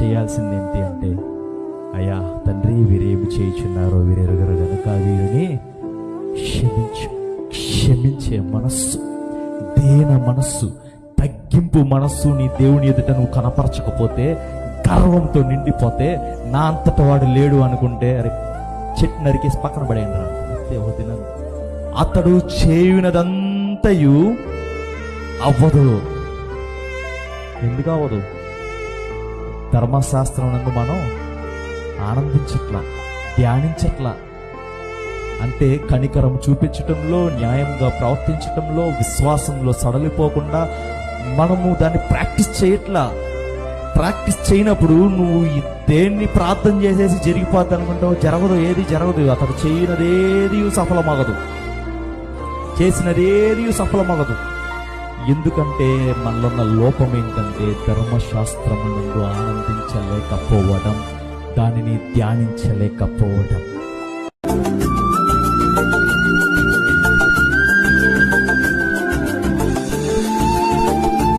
చేయాల్సింది ఏంటి అంటే, అయ్యా తండ్రి, వీరేమి చేయుచున్నారో వీరెరుగరు గనుక వీరిని క్షమించు. క్షమించే మనస్సు, దీన మనస్సు, తగ్గింపు మనస్సు నీ దేవుని ఎదుట నువ్వు కనపరచకపోతే, గర్వంతో నిండిపోతే, నా అంతట వాడు లేడు అనుకుంటే, అరే చెట్టు నరికేసి పక్కన పడేయండి రా, అతడు చేయునదంతయు అవ్వదు. ఎందుకు అవ్వదు? ధర్మశాస్త్రం నందు మనం ఆనందించట్లా, ధ్యానించట్లా. అంటే కనికరం చూపించటంలో, న్యాయంగా ప్రవర్తించటంలో, విశ్వాసంలో సడలిపోకుండా మనము దాన్ని ప్రాక్టీస్ చేయట్లా. ప్రాక్టీస్ చేయనప్పుడు నువ్వు దేన్ని ప్రార్థన చేసేసి జరిగిపోద్ది అనుకుంటావు, జరగదు, ఏది జరగదు. అతడు చేయనదేది సఫలమగదు, చేసినదేది సఫలమగదు. ఎందుకంటే మనలో ఉన్న లోపం ఏంటంటే, ధర్మశాస్త్రము నందు ఆనందించలేకపోవడం, దానిని ధ్యానించలేకపోవడం.